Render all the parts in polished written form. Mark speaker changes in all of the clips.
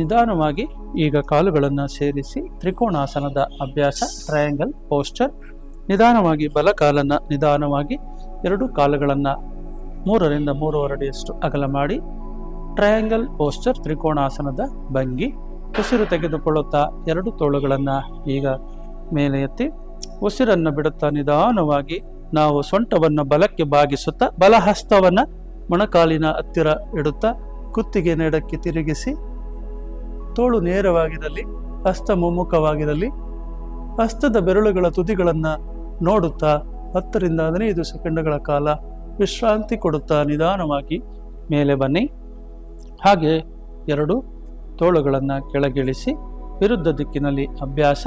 Speaker 1: ನಿಧಾನವಾಗಿ ಈಗ ಕಾಲುಗಳನ್ನು ಸೇರಿಸಿ ತ್ರಿಕೋಣಾಸನದ ಅಭ್ಯಾಸ, ಟ್ರಯಾಂಗಲ್ ಪೋಸ್ಚರ್. ನಿಧಾನವಾಗಿ ಬಲ ಕಾಲನ್ನು ನಿಧಾನವಾಗಿ 2 ಕಾಲುಗಳನ್ನು 3 ರಿಂದ 3.5 ಅಡಿಯಷ್ಟು ಅಗಲ ಮಾಡಿ ಟ್ರಯಾಂಗಲ್ ಪೋಸ್ಚರ್, ತ್ರಿಕೋಣಾಸನದ ಭಂಗಿ. ಉಸಿರು ತೆಗೆದುಕೊಳ್ಳುತ್ತಾ 2 ತೋಳುಗಳನ್ನು ಈಗ ಮೇಲೆ ಎತ್ತಿ ಉಸಿರನ್ನು ಬಿಡುತ್ತಾ ನಿಧಾನವಾಗಿ ನಾವು ಸೊಂಟವನ್ನು ಬಲಕ್ಕೆ ಬಾಗಿಸುತ್ತಾ ಬಲಹಸ್ತವನ್ನು ಮೊಣಕಾಲಿನ ಹತ್ತಿರ ಇಡುತ್ತಾ ಕುತ್ತಿಗೆ ನೆಡಕ್ಕೆ ತಿರುಗಿಸಿ, ತೋಳು ನೇರವಾಗಿರಲಿ, ಹಸ್ತ ಮುಮ್ಮುಖವಾಗಿರಲಿ. ಹಸ್ತದ ಬೆರಳುಗಳ ತುದಿಗಳನ್ನು ನೋಡುತ್ತಾ 10 ರಿಂದ 15 ಸೆಕೆಂಡ್ಗಳ ಕಾಲ ವಿಶ್ರಾಂತಿ ಕೊಡುತ್ತಾ ನಿಧಾನವಾಗಿ ಮೇಲೆ ಬನ್ನಿ. ಹಾಗೆ 2 ತೋಳುಗಳನ್ನು ಕೆಳಗಿಳಿಸಿ ವಿರುದ್ಧ ದಿಕ್ಕಿನಲ್ಲಿ ಅಭ್ಯಾಸ.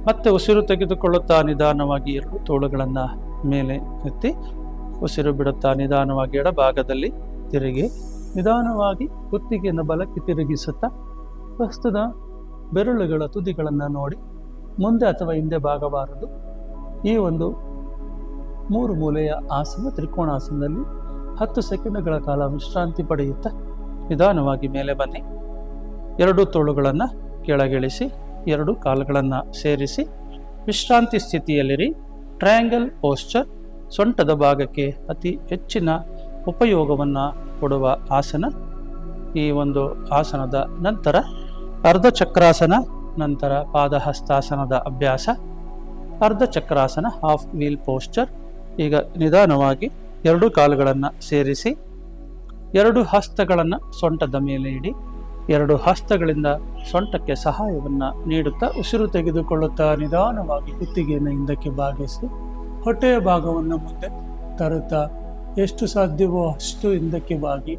Speaker 1: ಮತ್ತೆ ಉಸಿರು ತೆಗೆದುಕೊಳ್ಳುತ್ತಾ ನಿಧಾನವಾಗಿ 2 ತೋಳುಗಳನ್ನು ಮೇಲೆ ಎತ್ತಿ ಉಸಿರು ಬಿಡುತ್ತಾ ನಿಧಾನವಾಗಿ ಎಡಭಾಗದಲ್ಲಿ ತಿರುಗಿ ನಿಧಾನವಾಗಿ ಕುತ್ತಿಗೆಯನ್ನು ಬಲಕ್ಕೆ ತಿರುಗಿಸುತ್ತಾ ಹಸ್ತದ ಬೆರಳುಗಳ ತುದಿಗಳನ್ನು ನೋಡಿ ಮುಂದೆ ಅಥವಾ ಹಿಂದೆ ಬಾಗಬಾರದು. ಈ ಒಂದು 3 ಮೂಲೆಯ ಆಸನ ತ್ರಿಕೋಣಾಸನದಲ್ಲಿ 10 ಸೆಕೆಂಡ್ಗಳ ಕಾಲ ವಿಶ್ರಾಂತಿ ಪಡೆಯುತ್ತಾ ನಿಧಾನವಾಗಿ ಮೇಲೆ ಬನ್ನಿ. 2 ತೋಳುಗಳನ್ನು ಕೆಳಗಿಳಿಸಿ 2 ಕಾಲುಗಳನ್ನು ಸೇರಿಸಿ ವಿಶ್ರಾಂತಿ ಸ್ಥಿತಿಯಲ್ಲಿರಿ. ಟ್ರಯಾಂಗಲ್ ಪೋಸ್ಚರ್ ಸೊಂಟದ ಭಾಗಕ್ಕೆ ಅತಿ ಹೆಚ್ಚಿನ ಉಪಯೋಗವನ್ನು ಕೊಡುವ ಆಸನ. ಈ ಒಂದು ಆಸನದ ನಂತರ ಅರ್ಧ ಚಕ್ರಾಸನ, ನಂತರ ಪಾದಹಸ್ತಾಸನದ ಅಭ್ಯಾಸ. ಅರ್ಧ ಚಕ್ರಾಸನ, ಹಾಫ್ ವೀಲ್ ಪೋಸ್ಚರ್. ಈಗ ನಿಧಾನವಾಗಿ 2 ಕಾಲುಗಳನ್ನು ಸೇರಿಸಿ 2 ಹಸ್ತಗಳನ್ನು ಸೊಂಟದ ಮೇಲೆ ಇಡಿ. 2 ಹಸ್ತಗಳಿಂದ ಸೊಂಟಕ್ಕೆ ಸಹಾಯವನ್ನು ನೀಡುತ್ತಾ ಉಸಿರು ತೆಗೆದುಕೊಳ್ಳುತ್ತಾ ನಿಧಾನವಾಗಿ ಕುತ್ತಿಗೆಯನ್ನು ಹಿಂದಕ್ಕೆ ಬಾಗಿಸಿ ಹೊಟ್ಟೆಯ ಭಾಗವನ್ನು ಮುಂದೆ ತರುತ್ತಾ ಎಷ್ಟು ಸಾಧ್ಯವೋ ಅಷ್ಟು ಹಿಂದಕ್ಕೆ ಬಾಗಿ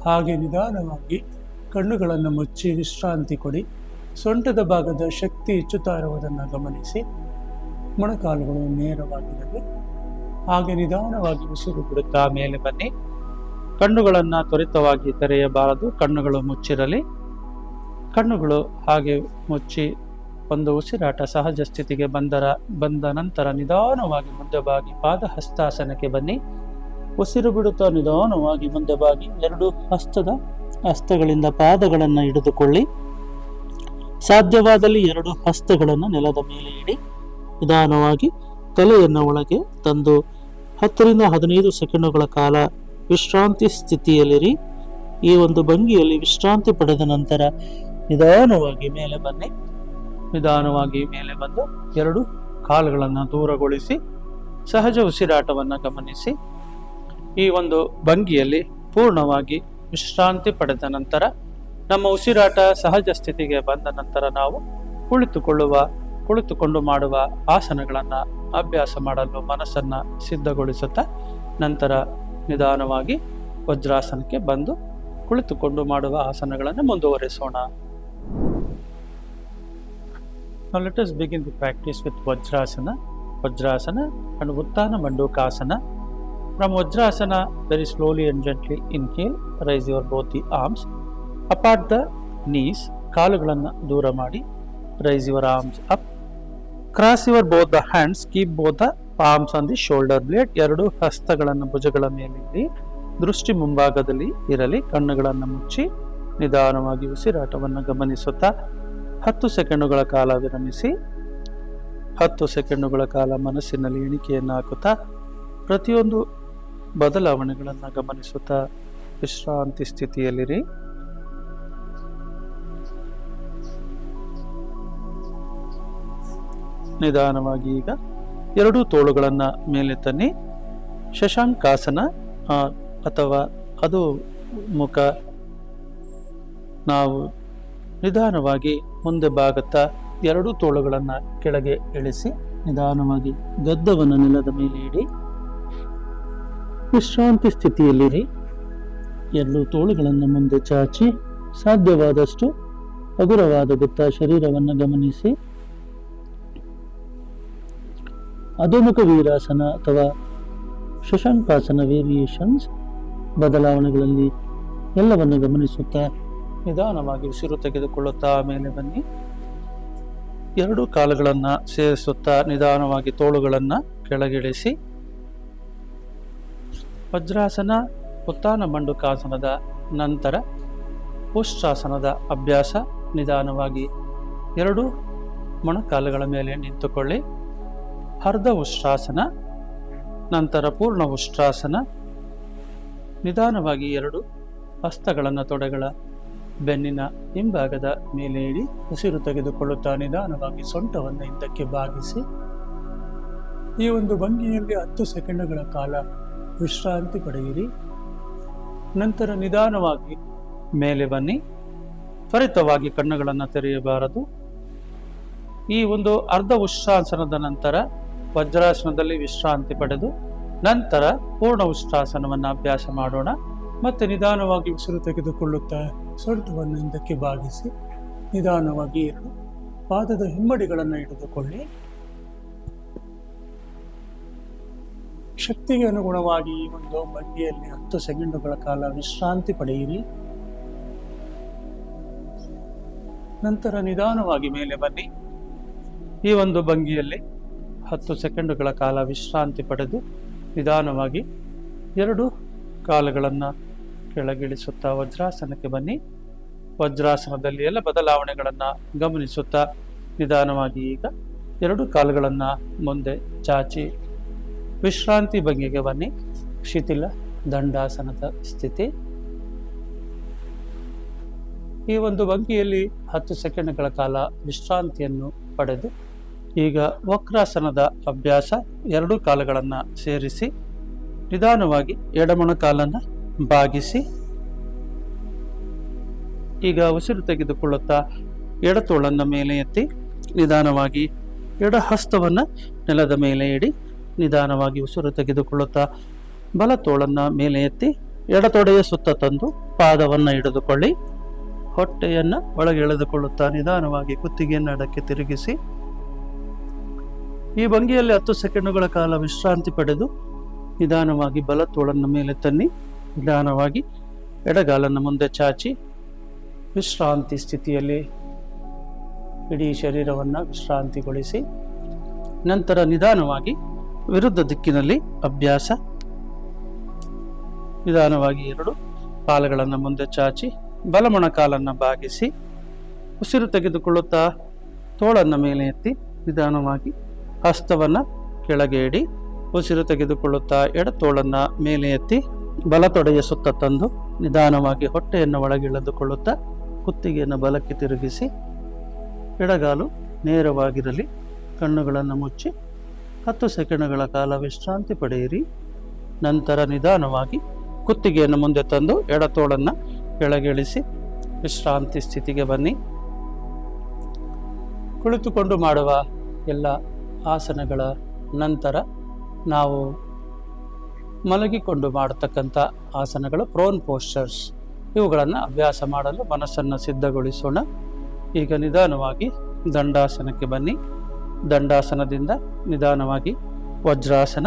Speaker 1: ಹಾಗೆ ನಿಧಾನವಾಗಿ ಕಣ್ಣುಗಳನ್ನು ಮುಚ್ಚಿ ವಿಶ್ರಾಂತಿ ಕೊಡಿ. ಸೊಂಟದ ಭಾಗದ ಶಕ್ತಿ ಹೆಚ್ಚುತ್ತಾ ಇರುವುದನ್ನು ಗಮನಿಸಿ. ಮೊಣಕಾಲುಗಳು ನೇರವಾಗಿರಲಿ. ಹಾಗೆ ನಿಧಾನವಾಗಿ ಉಸಿರು ಬಿಡುತ್ತಾ ಮೇಲೆ ಬನ್ನಿ. ಕಣ್ಣುಗಳನ್ನು ತ್ವರಿತವಾಗಿ ತೆರೆಯಬಾರದು, ಕಣ್ಣುಗಳು ಮುಚ್ಚಿರಲಿ. ಕಣ್ಣುಗಳು ಹಾಗೆ ಮುಚ್ಚಿ ಒಂದು ಉಸಿರಾಟ ಸಹಜ ಸ್ಥಿತಿಗೆ ಬಂದ ನಂತರ ನಿಧಾನವಾಗಿ ಮುಂದೆ ಬಾಗಿ ಪಾದಹಸ್ತಾಸನಕ್ಕೆ ಬನ್ನಿ. ಉಸಿರು ಬಿಡುತ್ತಾ ನಿಧಾನವಾಗಿ ಮುಂದೆ ಬಾಗಿ 2 ಹಸ್ತಗಳಿಂದ ಪಾದಗಳನ್ನು ಹಿಡಿದುಕೊಳ್ಳಿ. ಸಾಧ್ಯವಾದಲ್ಲಿ 2 ಹಸ್ತಗಳನ್ನು ನೆಲದ ಮೇಲೆ ಇಡಿ. ನಿಧಾನವಾಗಿ ತಲೆಯನ್ನು ಒಳಗೆ ತಂದು 10 ರಿಂದ 15 ಸೆಕೆಂಡುಗಳ ಕಾಲ ವಿಶ್ರಾಂತಿ ಸ್ಥಿತಿಯಲ್ಲಿರಿ. ಈ ಒಂದು ಭಂಗಿಯಲ್ಲಿ ವಿಶ್ರಾಂತಿ ಪಡೆದ ನಂತರ ನಿಧಾನವಾಗಿ ಮೇಲೆ ಬನ್ನಿ. ನಿಧಾನವಾಗಿ ಮೇಲೆ ಬಂದು 2 ಕಾಲುಗಳನ್ನು ದೂರಗೊಳಿಸಿ ಸಹಜ ಉಸಿರಾಟವನ್ನು ಗಮನಿಸಿ. ಈ ಒಂದು ಭಂಗಿಯಲ್ಲಿ ಪೂರ್ಣವಾಗಿ ವಿಶ್ರಾಂತಿ ಪಡೆದ ನಂತರ ನಮ್ಮ ಉಸಿರಾಟ ಸಹಜ ಸ್ಥಿತಿಗೆ ಬಂದ ನಂತರ ನಾವು ಕುಳಿತುಕೊಂಡು ಮಾಡುವ ಆಸನಗಳನ್ನು ಅಭ್ಯಾಸ ಮಾಡಲು ಮನಸ್ಸನ್ನು ಸಿದ್ಧಗೊಳಿಸುತ್ತಾ ನಂತರ ನಿಧಾನವಾಗಿ ವಜ್ರಾಸನಕ್ಕೆ ಬಂದು ಕುಳಿತುಕೊಂಡು ಮಾಡುವ ಆಸನಗಳನ್ನು ಮುಂದುವರಿಸೋಣ. Now let us begin the practice with Vajrasana and Uttana Mandukasana. From Vajrasana, very slowly and gently inhale, raise your both the arms, apart the knees, ಕಾಲುಗಳನ್ನು ದೂರ ಮಾಡಿ, raise your arms up, cross your both the hands, keep both the palms on the shoulder blade. 2 ಹಸ್ತಗಳನ್ನು ಭುಜಗಳ ಮೇಲಿಡಿ, ದೃಷ್ಟಿ ಮುಂಭಾಗದಲ್ಲಿ ಇರಲಿ. ಕಣ್ಣುಗಳನ್ನು ಮುಚ್ಚಿ ನಿಧಾನವಾಗಿ ಉಸಿರಾಟವನ್ನು ಗಮನಿಸುತ್ತಾ 10 ಸೆಕೆಂಡುಗಳ ಕಾಲ ವಿರಮಿಸಿ. 10 ಸೆಕೆಂಡುಗಳ ಕಾಲ ಮನಸ್ಸಿನಲ್ಲಿ ಎಣಿಕೆಯನ್ನು ಹಾಕುತ್ತಾ ಪ್ರತಿಯೊಂದು ಬದಲಾವಣೆಗಳನ್ನು ಗಮನಿಸುತ್ತಾ ವಿಶ್ರಾಂತಿ ಸ್ಥಿತಿಯಲ್ಲಿರಿ. ನಿಧಾನವಾಗಿ ಈಗ 2 ತೋಳುಗಳನ್ನು ಮೇಲೆ ತನ್ನಿ. ಶಶಾಂಕಾಸನ ಅಥವಾ ಅದು ಮುಖ. ನಾವು ನಿಧಾನವಾಗಿ ಮುಂದೆ ಬಾಗುತ್ತಾ 2 ತೋಳುಗಳನ್ನು ಕೆಳಗೆ ಇಳಿಸಿ ನಿಧಾನವಾಗಿ ಗದ್ದವನ್ನು ನೆಲದ ಮೇಲೆ ಇಡಿ. ವಿಶ್ರಾಂತಿ ಸ್ಥಿತಿಯಲ್ಲಿರಿ. 2 ತೋಳುಗಳನ್ನು ಮುಂದೆ ಚಾಚಿ ಸಾಧ್ಯವಾದಷ್ಟು ಹಗುರವಾದ ಗುತ್ತ ಶರೀರವನ್ನು ಗಮನಿಸಿ. ಅಧೋಮುಖ ವೀರಾಸನ ಅಥವಾ ಶಶಾಂಕಾಸನ ವೇರಿಯೇಷನ್ಸ್ ಬದಲಾವಣೆಗಳಲ್ಲಿ ಎಲ್ಲವನ್ನು ಗಮನಿಸುತ್ತಾ ನಿಧಾನವಾಗಿ ಉಸಿರು ತೆಗೆದುಕೊಳ್ಳುತ್ತಾ ಮೇಲೆ ಬನ್ನಿ. 2 ಕಾಲುಗಳನ್ನು ಸೇರಿಸುತ್ತಾ ನಿಧಾನವಾಗಿ ತೋಳುಗಳನ್ನು ಕೆಳಗಿಳಿಸಿ. ವಜ್ರಾಸನ, ಉತ್ತಾನ ಮಂಡುಕಾಸನದ ನಂತರ ಉಷ್ಟ್ರಾಸನದ ಅಭ್ಯಾಸ. ನಿಧಾನವಾಗಿ 2 ಮೊಣಕಾಲುಗಳ ಮೇಲೆ ನಿಂತುಕೊಳ್ಳಿ. ಅರ್ಧ ಉಷ್ಟ್ರಾಸನ, ನಂತರ ಪೂರ್ಣ ಉಷ್ಟ್ರಾಸನ. ನಿಧಾನವಾಗಿ 2 ಹಸ್ತಗಳನ್ನು ತೊಡೆಗಳ ಬೆನ್ನಿನ ಹಿಂಭಾಗದ ಮೇಲೆ ಇಡಿ. ಉಸಿರು ತೆಗೆದುಕೊಳ್ಳುತ್ತಾ ನಿಧಾನವಾಗಿ ಸೊಂಟವನ್ನು ಹಿಂದಕ್ಕೆ ಬಾಗಿಸಿ. ಈ ಒಂದು ಭಂಗಿಯಲ್ಲಿ 10 ಸೆಕೆಂಡುಗಳ ಕಾಲ ವಿಶ್ರಾಂತಿ ಪಡೆಯಿರಿ. ನಂತರ ನಿಧಾನವಾಗಿ ಮೇಲೆ ಬನ್ನಿ. ತ್ವರಿತವಾಗಿ ಕಣ್ಣುಗಳನ್ನು ತೆರೆಯಬಾರದು. ಈ ಒಂದು ಅರ್ಧ ಉಷ್ಟ್ರಾಸನದ ನಂತರ ವಜ್ರಾಸನದಲ್ಲಿ ವಿಶ್ರಾಂತಿ ಪಡೆದು ನಂತರ ಪೂರ್ಣ ಉಷ್ಟ್ರಾಸನವನ್ನು ಅಭ್ಯಾಸ ಮಾಡೋಣ. ಮತ್ತೆ ನಿಧಾನವಾಗಿ ಉಸಿರು ತೆಗೆದುಕೊಳ್ಳುತ್ತಾ ಸೊಂಟವನ್ನು ಹಿಂದಕ್ಕೆ ಬಾಗಿಸಿ ನಿಧಾನವಾಗಿ 2 ಪಾದದ ಹಿಮ್ಮಡಿಗಳನ್ನು ಹಿಡಿದುಕೊಳ್ಳಿ. ಶಕ್ತಿಗೆ ಅನುಗುಣವಾಗಿ ಈ ಒಂದು ಭಂಗಿಯಲ್ಲಿ 10 ಸೆಕೆಂಡುಗಳ ಕಾಲ ವಿಶ್ರಾಂತಿ ಪಡೆಯಿರಿ. ನಂತರ ನಿಧಾನವಾಗಿ ಮೇಲೆ ಬನ್ನಿ. ಈ ಒಂದು ಭಂಗಿಯಲ್ಲಿ 10 ಸೆಕೆಂಡುಗಳ ಕಾಲ ವಿಶ್ರಾಂತಿ ಪಡೆದು ನಿಧಾನವಾಗಿ 2 ಕಾಲುಗಳನ್ನು ಕೆಳಗಿಳಿಸುತ್ತಾ ವಜ್ರಾಸನಕ್ಕೆ ಬನ್ನಿ. ವಜ್ರಾಸನದಲ್ಲಿ ಎಲ್ಲ ಬದಲಾವಣೆಗಳನ್ನು ಗಮನಿಸುತ್ತಾ ನಿಧಾನವಾಗಿ ಈಗ 2 ಕಾಲುಗಳನ್ನು ಮುಂದೆ ಚಾಚಿ ವಿಶ್ರಾಂತಿ ಭಂಗಿಗೆ ಬನ್ನಿ. ಶಿಥಿಲ ದಂಡಾಸನದ ಸ್ಥಿತಿ. ಈ ಒಂದು ಭಂಗಿಯಲ್ಲಿ 10 ಸೆಕೆಂಡ್ಗಳ ಕಾಲ ವಿಶ್ರಾಂತಿಯನ್ನು ಪಡೆದು ಈಗ ವಕ್ರಾಸನದ ಅಭ್ಯಾಸ. 2 ಕಾಲುಗಳನ್ನು ಸೇರಿಸಿ ನಿಧಾನವಾಗಿ ಎಡಮೊಣಕಾಲನ್ನು ಬಾಗಿಸಿ ಈಗ ಉಸಿರು ತೆಗೆದುಕೊಳ್ಳುತ್ತಾ ಎಡತೋಳನ್ನು ಮೇಲೆ ಎತ್ತಿ ನಿಧಾನವಾಗಿ ಎಡ ಹಸ್ತವನ್ನು ನೆಲದ ಮೇಲೆ ಇಡಿ. ನಿಧಾನವಾಗಿ ಉಸಿರು ತೆಗೆದುಕೊಳ್ಳುತ್ತಾ ಬಲ ತೋಳನ್ನು ಮೇಲೆ ಎತ್ತಿ ಎಡತೊಡೆಯ ಸುತ್ತ ತಂದು ಪಾದವನ್ನು ಹಿಡಿದುಕೊಳ್ಳಿ. ಹೊಟ್ಟೆಯನ್ನು ಒಳಗೆ ಎಳೆದುಕೊಳ್ಳುತ್ತಾ ನಿಧಾನವಾಗಿ ಕುತ್ತಿಗೆಯನ್ನು ಎಡಕ್ಕೆ ತಿರುಗಿಸಿ ಈ ಭಂಗಿಯಲ್ಲಿ 10 ಸೆಕೆಂಡುಗಳ ಕಾಲ ವಿಶ್ರಾಂತಿ ಪಡೆದು ನಿಧಾನವಾಗಿ ಬಲ ತೋಳನ್ನು ಮೇಲೆ ತನ್ನಿ. ನಿಧಾನವಾಗಿ ಎಡಗಾಲನ್ನು ಮುಂದೆ ಚಾಚಿ ವಿಶ್ರಾಂತಿ ಸ್ಥಿತಿಯಲ್ಲಿ ಇಡೀ ಶರೀರವನ್ನು ವಿಶ್ರಾಂತಿಗೊಳಿಸಿ ನಂತರ ನಿಧಾನವಾಗಿ ವಿರುದ್ಧ ದಿಕ್ಕಿನಲ್ಲಿ ಅಭ್ಯಾಸ. ನಿಧಾನವಾಗಿ 2 ಕಾಲುಗಳನ್ನು ಮುಂದೆ ಚಾಚಿ ಬಲಮೊಣಕಾಲನ್ನು ಬಾಗಿಸಿ ಉಸಿರು ತೆಗೆದುಕೊಳ್ಳುತ್ತಾ ತೋಳನ್ನು ಮೇಲೆ ಎತ್ತಿ ನಿಧಾನವಾಗಿ ಹಸ್ತವನ್ನು ಕೆಳಗೆ ಇಡಿ. ಉಸಿರು ತೆಗೆದುಕೊಳ್ಳುತ್ತಾ ಎಡ ತೋಳನ್ನು ಮೇಲೆ ಎತ್ತಿ ಬಲ ತೊಡೆಯ ಸುತ್ತ ತಂದು ನಿಧಾನವಾಗಿ ಹೊಟ್ಟೆಯನ್ನು ಒಳಗೆಳೆದುಕೊಳ್ಳುತ್ತಾ ಕುತ್ತಿಗೆಯನ್ನು ಬಲಕ್ಕೆ ತಿರುಗಿಸಿ ಎಡಗಾಲು ನೇರವಾಗಿರಲಿ. ಕಣ್ಣುಗಳನ್ನು ಮುಚ್ಚಿ 10 ಸೆಕೆಂಡುಗಳ ಕಾಲ ವಿಶ್ರಾಂತಿ ಪಡೆಯಿರಿ. ನಂತರ ನಿಧಾನವಾಗಿ ಕುತ್ತಿಗೆಯನ್ನು ಮುಂದೆ ತಂದು ಎಡತೋಳನ್ನು ಕೆಳಗಿಳಿಸಿ ವಿಶ್ರಾಂತಿ ಸ್ಥಿತಿಗೆ ಬನ್ನಿ. ಕುಳಿತುಕೊಂಡು ಮಾಡುವ ಎಲ್ಲ ಆಸನಗಳ ನಂತರ ನಾವು ಮಲಗಿಕೊಂಡು ಮಾಡತಕ್ಕಂಥ ಆಸನಗಳು ಪ್ರೋನ್ ಪೋಸ್ಚರ್ಸ್. ಇವುಗಳನ್ನು ಅಭ್ಯಾಸ ಮಾಡಲು ಮನಸ್ಸನ್ನು ಸಿದ್ಧಗೊಳಿಸೋಣ. ಈಗ ನಿಧಾನವಾಗಿ ದಂಡಾಸನಕ್ಕೆ ಬನ್ನಿ. ದಂಡಾಸನದಿಂದ ನಿಧಾನವಾಗಿ ವಜ್ರಾಸನ.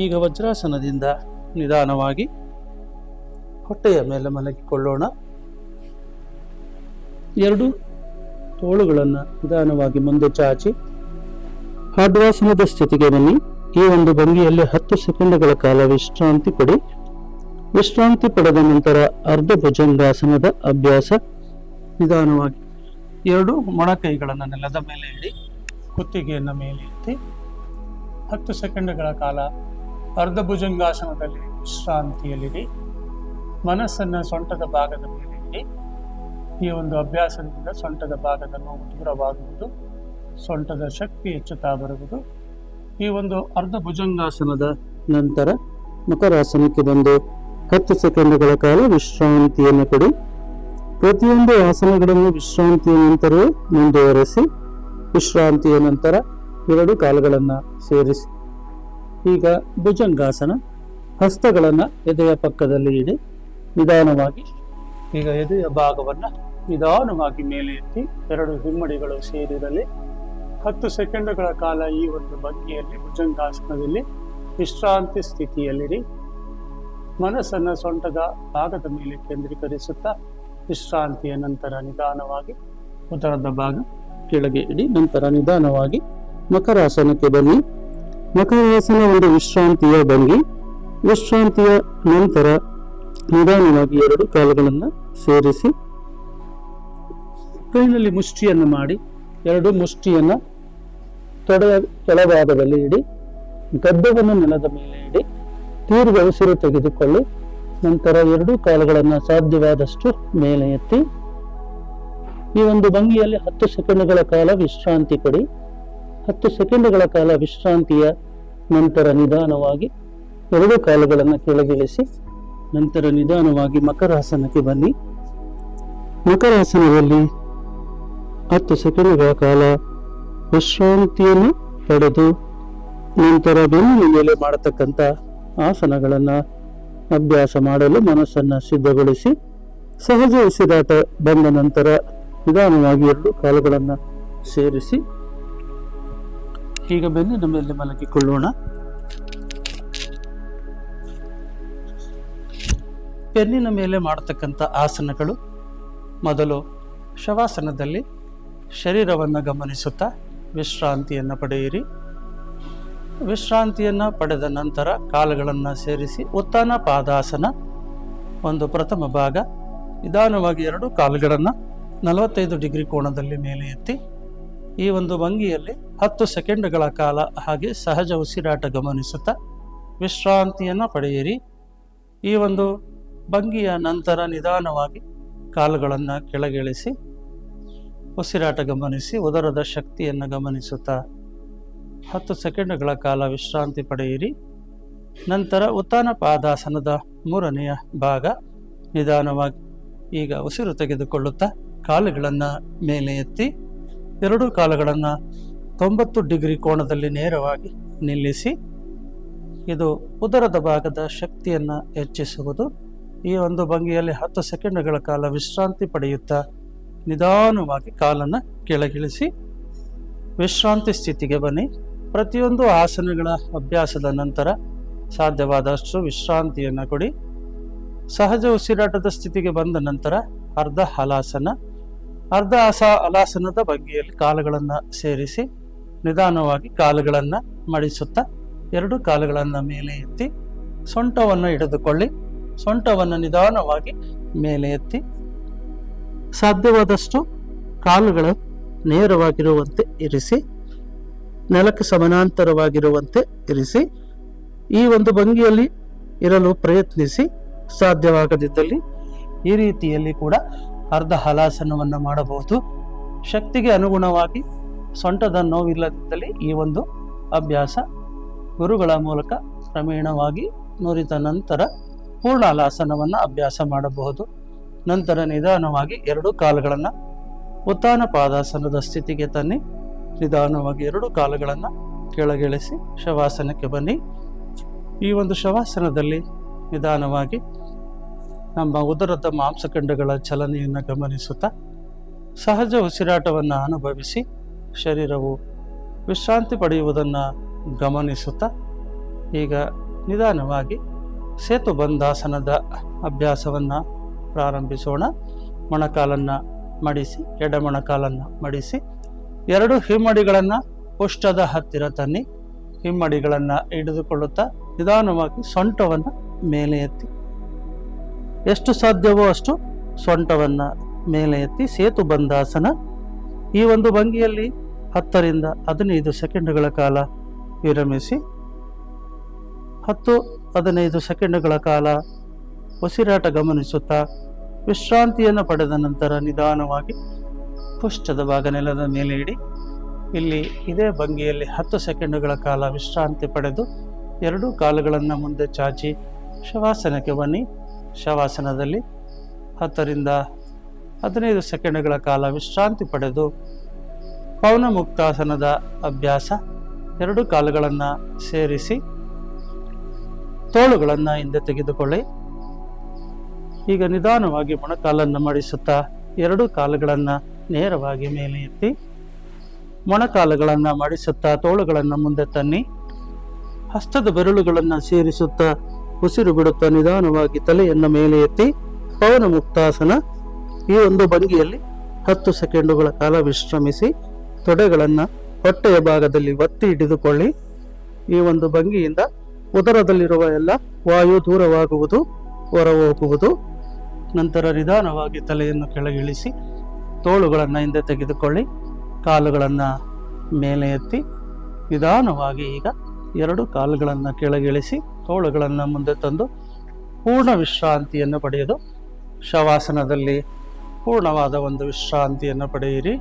Speaker 1: ಈಗ ವಜ್ರಾಸನದಿಂದ ನಿಧಾನವಾಗಿ ಹೊಟ್ಟೆಯ ಮೇಲೆ ಮಲಗಿಕೊಳ್ಳೋಣ. 2 ತೋಳುಗಳನ್ನು ನಿಧಾನವಾಗಿ ಮುಂದೆ ಚಾಚಿ ಹಾರ್ಡ್ವಾಸನದ ಸ್ಥಿತಿಗೆ ಬನ್ನಿ. ಈ ಒಂದು ಭಂಗಿಯಲ್ಲಿ 10 ಸೆಕೆಂಡುಗಳ ಕಾಲ ವಿಶ್ರಾಂತಿ ಕೊಡಿ. ವಿಶ್ರಾಂತಿ ಪಡೆದ ನಂತರ ಅರ್ಧ ಭುಜಂಗಾಸನದ ಅಭ್ಯಾಸ. ನಿಧಾನವಾಗಿ 2 ಮೊಣಕೈಗಳನ್ನು ನೆಲದ ಮೇಲೆ ಇಡಿ. ಕುತ್ತಿಗೆಯನ್ನು ಮೇಲೆ ಎತ್ತಿ 10 ಸೆಕೆಂಡುಗಳ ಕಾಲ ಅರ್ಧ ಭುಜಂಗಾಸನದಲ್ಲಿ ವಿಶ್ರಾಂತಿಯಲ್ಲಿಡಿ. ಮನಸ್ಸನ್ನು ಸೊಂಟದ ಭಾಗದ ಮೇಲೆ ಇಡಿ. ಈ ಒಂದು ಅಭ್ಯಾಸದಿಂದ ಸೊಂಟದ ಭಾಗದ ನೋವು ದೂರವಾಗುವುದು, ಸೊಂಟದ ಶಕ್ತಿ ಹೆಚ್ಚುತ್ತಾ ಬರುವುದು. ಈ ಒಂದು ಅರ್ಧ ಭುಜಂಗಾಸನದ ನಂತರ ಮಕರಾಸನಕ್ಕೆ ಬಂದು 10 ಸೆಕೆಂಡುಗಳ ಕಾಲ ವಿಶ್ರಾಂತಿಯನ್ನು ಕೊಡಿ. ಪ್ರತಿಯೊಂದು ಆಸನಗಳನ್ನು ವಿಶ್ರಾಂತಿಯ ನಂತರವೇ ಮುಂದುವರೆಸಿ. ವಿಶ್ರಾಂತಿಯ ನಂತರ 2 ಕಾಲುಗಳನ್ನು ಸೇರಿಸಿ ಈಗ ಭುಜಂಗಾಸನ. ಹಸ್ತಗಳನ್ನು ಎದೆಯ ಪಕ್ಕದಲ್ಲಿ ಇಡಿ. ನಿಧಾನವಾಗಿ ಈಗ ಎದೆಯ ಭಾಗವನ್ನು ನಿಧಾನವಾಗಿ ಮೇಲೆ ಎತ್ತಿ 2 ಹಿಮ್ಮಡಿಗಳು ಸೇರಿರಲಿ. 10 ಸೆಕೆಂಡುಗಳ ಕಾಲ ಈ ಒಂದು ಭಂಗಿಯಲ್ಲಿ ಭುಜಂಗಾಸನದಲ್ಲಿ ವಿಶ್ರಾಂತಿ ಸ್ಥಿತಿಯಲ್ಲಿರಿ. ಮನಸ್ಸನ್ನು ಸೊಂಟದ ಭಾಗದ ಮೇಲೆ ಕೇಂದ್ರೀಕರಿಸುತ್ತಾ ವಿಶ್ರಾಂತಿಯ ನಂತರ ನಿಧಾನವಾಗಿ ಉದರದ ಭಾಗ ಕೆಳಗೆ ಇಡಿ. ನಂತರ ನಿಧಾನವಾಗಿ ಮಕರಾಸನಕ್ಕೆ ಬನ್ನಿ. ಮಕರಾಸನ ಒಂದು ವಿಶ್ರಾಂತಿಯ ಭಂಗಿ. ವಿಶ್ರಾಂತಿಯ ನಂತರ ನಿಧಾನವಾಗಿ ಎರಡು ಕಾಲುಗಳನ್ನು ಸೇರಿಸಿ ಕೈನಲ್ಲಿ ಮುಷ್ಟಿಯನ್ನು ಮಾಡಿ ಎರಡು ಮುಷ್ಟಿಯನ್ನು ತೊಡೆಯ ಕೆಳಭಾಗದಲ್ಲಿ ಇಡಿ, ಗಡ್ಡವನ್ನು ನೆಲದ ಮೇಲೆ ಇಡಿ, ದೀರ್ಘ ಉಸಿರು ತೆಗೆದುಕೊಳ್ಳಿ. ನಂತರ ಎರಡೂ ಕಾಲುಗಳನ್ನು ಸಾಧ್ಯವಾದಷ್ಟು ಮೇಲೆ ಎತ್ತಿ ಈ ಒಂದು ಭಂಗಿಯಲ್ಲಿ 10 ಸೆಕೆಂಡ್ಗಳ ಕಾಲ ವಿಶ್ರಾಂತಿ ಕೊಡಿ. 10 ಸೆಕೆಂಡ್ಗಳ ಕಾಲ ವಿಶ್ರಾಂತಿಯ ನಂತರ ನಿಧಾನವಾಗಿ ಎರಡೂ ಕಾಲುಗಳನ್ನು ಕೆಳಗಿಳಿಸಿ ನಂತರ ನಿಧಾನವಾಗಿ ಮಕರಾಸನಕ್ಕೆ ಬನ್ನಿ. ಮಕರಾಸನದಲ್ಲಿ 10 ಸೆಕೆಂಡ್ಗಳ ಕಾಲ ವಿಶ್ರಾಂತಿಯನ್ನು ಪಡೆದು ನಂತರ ಬೆನ್ನಿನ ಮೇಲೆ ಮಾಡತಕ್ಕಂಥ ಆಸನಗಳನ್ನು ಅಭ್ಯಾಸ ಮಾಡಲು ಮನಸ್ಸನ್ನು ಸಿದ್ಧಗೊಳಿಸಿ ಸಹಜ ಉಸಿರಾಟ ಬಂದ ನಂತರ ನಿಧಾನವಾಗಿ ಎರಡು ಕಾಲುಗಳನ್ನು ಸೇರಿಸಿ ಈಗ ಬೆನ್ನಿನ ಮೇಲೆ ಮಲಗಿಕೊಳ್ಳೋಣ. ಬೆನ್ನಿನ ಮೇಲೆ ಮಾಡತಕ್ಕಂಥ ಆಸನಗಳು, ಮೊದಲು ಶವಾಸನದಲ್ಲಿ ಶರೀರವನ್ನು ಗಮನಿಸುತ್ತಾ ವಿಶ್ರಾಂತಿಯನ್ನು ಪಡೆಯಿರಿ. ವಿಶ್ರಾಂತಿಯನ್ನು ಪಡೆದ ನಂತರ ಕಾಲುಗಳನ್ನು ಸೇರಿಸಿ ಉತ್ಥಾನ ಪಾದಾಸನ ಒಂದು ಪ್ರಥಮ ಭಾಗ. ನಿಧಾನವಾಗಿ ಎರಡು ಕಾಲುಗಳನ್ನು 45 ಡಿಗ್ರಿ ಕೋನದಲ್ಲಿ ಮೇಲೆ ಎತ್ತಿ ಈ ಒಂದು ಭಂಗಿಯಲ್ಲಿ 10 ಸೆಕೆಂಡ್ಗಳ ಕಾಲ ಹಾಗೆ ಸಹಜ ಉಸಿರಾಟ ಗಮನಿಸುತ್ತಾ ವಿಶ್ರಾಂತಿಯನ್ನು ಪಡೆಯಿರಿ. ಈ ಒಂದು ಭಂಗಿಯ ನಂತರ ನಿಧಾನವಾಗಿ ಕಾಲುಗಳನ್ನು ಕೆಳಗಿಳಿಸಿ ಉಸಿರಾಟ ಗಮನಿಸಿ ಉದರದ ಶಕ್ತಿಯನ್ನು ಗಮನಿಸುತ್ತಾ 10 ಸೆಕೆಂಡ್ಗಳ ಕಾಲ ವಿಶ್ರಾಂತಿ ಪಡೆಯಿರಿ. ನಂತರ ಉತ್ಥಾನ ಪಾದಾಸನದ ಮೂರನೆಯ ಭಾಗ. ನಿಧಾನವಾಗಿ ಈಗ ಉಸಿರು ತೆಗೆದುಕೊಳ್ಳುತ್ತಾ ಕಾಲುಗಳನ್ನು ಮೇಲೆ ಎತ್ತಿ ಎರಡೂ ಕಾಲುಗಳನ್ನು 90 ಡಿಗ್ರಿ ಕೋನದಲ್ಲಿ ನೇರವಾಗಿ ನಿಲ್ಲಿಸಿ ಇದು ಉದರದ ಭಾಗದ ಶಕ್ತಿಯನ್ನು ಹೆಚ್ಚಿಸುವುದು. ಈ ಒಂದು ಭಂಗಿಯಲ್ಲಿ 10 ಸೆಕೆಂಡ್ಗಳ ಕಾಲ ವಿಶ್ರಾಂತಿ ಪಡೆಯುತ್ತಾ ನಿಧಾನವಾಗಿ ಕಾಲನ್ನು ಕೆಳಗಿಳಿಸಿ ವಿಶ್ರಾಂತಿ ಸ್ಥಿತಿಗೆ ಬನ್ನಿ. ಪ್ರತಿಯೊಂದು ಆಸನಗಳ ಅಭ್ಯಾಸದ ನಂತರ ಸಾಧ್ಯವಾದಷ್ಟು ವಿಶ್ರಾಂತಿಯನ್ನು ಕೊಡಿ. ಸಹಜ ಉಸಿರಾಟದ ಸ್ಥಿತಿಗೆ ಬಂದ ನಂತರ ಅರ್ಧ ಹಲಾಸನ. ಹಲಾಸನದ ಭಂಗಿಯಲ್ಲಿ ಕಾಲುಗಳನ್ನು ಸೇರಿಸಿ ನಿಧಾನವಾಗಿ ಕಾಲುಗಳನ್ನು ಮಡಿಸುತ್ತಾ ಎರಡು ಕಾಲುಗಳನ್ನು ಮೇಲೆ ಎತ್ತಿ ಸೊಂಟವನ್ನು ಹಿಡಿದುಕೊಳ್ಳಿ. ಸೊಂಟವನ್ನು ನಿಧಾನವಾಗಿ ಮೇಲೆ ಎತ್ತಿ ಸಾಧ್ಯವಾದಷ್ಟು ಕಾಲುಗಳು ನೇರವಾಗಿರುವಂತೆ ಇರಿಸಿ, ನೆಲಕ್ಕೆ ಸಮಾನಾಂತರವಾಗಿರುವಂತೆ ಇರಿಸಿ. ಈ ಒಂದು ಭಂಗಿಯಲ್ಲಿ ಇರಲು ಪ್ರಯತ್ನಿಸಿ. ಸಾಧ್ಯವಾಗದಿದ್ದಲ್ಲಿ ಈ ರೀತಿಯಲ್ಲಿ ಕೂಡ ಅರ್ಧ ಹಲಾಸನವನ್ನು ಮಾಡಬಹುದು. ಶಕ್ತಿಗೆ ಅನುಗುಣವಾಗಿ ಸೊಂಟದ ನೋವಿಲ್ಲದಿದ್ದಲ್ಲಿ ಈ ಒಂದು ಅಭ್ಯಾಸ ಗುರುಗಳ ಮೂಲಕ ಕ್ರಮೇಣವಾಗಿ ನುರಿತ ನಂತರ ಪೂರ್ಣ ಹಲಾಸನವನ್ನು ಅಭ್ಯಾಸ ಮಾಡಬಹುದು. ನಂತರ ನಿಧಾನವಾಗಿ ಎರಡು ಕಾಲುಗಳನ್ನು ಉತ್ಥಾನ ಪಾದಾಸನದ ಸ್ಥಿತಿಗೆ ತನ್ನಿ. ನಿಧಾನವಾಗಿ ಎರಡು ಕಾಲುಗಳನ್ನು ಕೆಳಗಿಳಿಸಿ ಶವಾಸನಕ್ಕೆ ಬನ್ನಿ. ಈ ಒಂದು ಶವಾಸನದಲ್ಲಿ ನಿಧಾನವಾಗಿ ನಮ್ಮ ಉದರದ ಮಾಂಸಖಂಡಗಳ ಚಲನೆಯನ್ನು ಗಮನಿಸುತ್ತಾ ಸಹಜ ಉಸಿರಾಟವನ್ನು ಅನುಭವಿಸಿ ಶರೀರವು ವಿಶ್ರಾಂತಿ ಪಡೆಯುವುದನ್ನು ಗಮನಿಸುತ್ತಾ ಈಗ ನಿಧಾನವಾಗಿ ಸೇತುಬಂಧಾಸನದ ಅಭ್ಯಾಸವನ್ನು ಪ್ರಾರಂಭಿಸೋಣ. ಮೊಣಕಾಲನ್ನು ಮಡಿಸಿ, ಎಡಮೊಣಕಾಲನ್ನು ಮಡಿಸಿ ಎರಡು ಹಿಮ್ಮಡಿಗಳನ್ನು ಪುಷ್ಟದ ಹತ್ತಿರ ತನ್ನಿ. ಹಿಮ್ಮಡಿಗಳನ್ನು ಹಿಡಿದುಕೊಳ್ಳುತ್ತಾ ನಿಧಾನವಾಗಿ ಸೊಂಟವನ್ನು ಮೇಲೆ ಎತ್ತಿ, ಎಷ್ಟು ಸಾಧ್ಯವೋ ಅಷ್ಟು ಸೊಂಟವನ್ನು ಮೇಲೆ ಎತ್ತಿ ಸೇತುಬಂಧಾಸನ. ಈ ಒಂದು ಭಂಗಿಯಲ್ಲಿ 10 ರಿಂದ 15 ಸೆಕೆಂಡ್ಗಳ ಕಾಲ ವಿರಮಿಸಿ 10-15 ಸೆಕೆಂಡ್ಗಳ ಕಾಲ ಉಸಿರಾಟ ಗಮನಿಸುತ್ತಾ ವಿಶ್ರಾಂತಿಯನ್ನು ಪಡೆದ ನಂತರ ನಿಧಾನವಾಗಿ ಪುಷ್ಟದ ಭಾಗ ನೆಲದ ಮೇಲೆ ಇಡಿ. ಇಲ್ಲಿ ಇದೇ ಭಂಗಿಯಲ್ಲಿ 10 ಸೆಕೆಂಡ್ಗಳ ಕಾಲ ವಿಶ್ರಾಂತಿ ಪಡೆದು ಎರಡೂ ಕಾಲುಗಳನ್ನು ಮುಂದೆ ಚಾಚಿ ಶವಾಸನಕ್ಕೆ ಬನ್ನಿ. ಶವಾಸನದಲ್ಲಿ 10 ರಿಂದ 15 ಸೆಕೆಂಡ್ಗಳ ಕಾಲ ವಿಶ್ರಾಂತಿ ಪಡೆದು ಪೌನ ಮುಕ್ತಾಸನದ ಅಭ್ಯಾಸ. ಎರಡು ಕಾಲುಗಳನ್ನು ಸೇರಿಸಿ ತೋಳುಗಳನ್ನು ಹಿಂದೆ ತೆಗೆದುಕೊಳ್ಳಿ. ಈಗ ನಿಧಾನವಾಗಿ ಮೊಣಕಾಲನ್ನು ಮಡಿಸುತ್ತಾ ಎರಡು ಕಾಲುಗಳನ್ನು ನೇರವಾಗಿ ಮೇಲೆ ಎತ್ತಿ ಮೊಣಕಾಲುಗಳನ್ನು ಮಡಿಸುತ್ತಾ ತೋಳುಗಳನ್ನು ಮುಂದೆ ತನ್ನಿ. ಹಸ್ತದ ಬೆರಳುಗಳನ್ನು ಸೇರಿಸುತ್ತಾ ಉಸಿರು ಬಿಡುತ್ತಾ ನಿಧಾನವಾಗಿ ತಲೆಯನ್ನು ಮೇಲೆ ಎತ್ತಿ ಪವನ ಮುಕ್ತಾಸನ. ಈ ಒಂದು ಭಂಗಿಯಲ್ಲಿ 10 ಸೆಕೆಂಡುಗಳ ಕಾಲ ವಿಶ್ರಮಿಸಿ ತೊಡೆಗಳನ್ನು ಹೊಟ್ಟೆಯ ಭಾಗದಲ್ಲಿ ಒತ್ತಿ ಹಿಡಿದುಕೊಳ್ಳಿ. ಈ ಒಂದು ಭಂಗಿಯಿಂದ ಉದರದಲ್ಲಿರುವ ಎಲ್ಲ ವಾಯು ದೂರವಾಗುವುದು.
Speaker 2: ಹೊರಹೋಗುವುದು. ನಂತರ ನಿಧಾನವಾಗಿ ತಲೆಯನ್ನು ಕೆಳಗಿಳಿಸಿ ತೋಳುಗಳನ್ನು ಹಿಂದೆ ತೆಗೆದುಕೊಳ್ಳಿ, ಕಾಲುಗಳನ್ನು ಮೇಲೆ ಎತ್ತಿ ನಿಧಾನವಾಗಿ ಈಗ 2 ಕಾಲುಗಳನ್ನು ಕೆಳಗಿಳಿಸಿ ತೋಳುಗಳನ್ನು ಮುಂದೆ ತಂದು ಪೂರ್ಣ ವಿಶ್ರಾಂತಿಯನ್ನು ಪಡೆಯೋದು. ಶವಾಸನದಲ್ಲಿ ಪೂರ್ಣವಾದ ಒಂದು ವಿಶ್ರಾಂತಿಯನ್ನು ಪಡೆಯಿರಿ.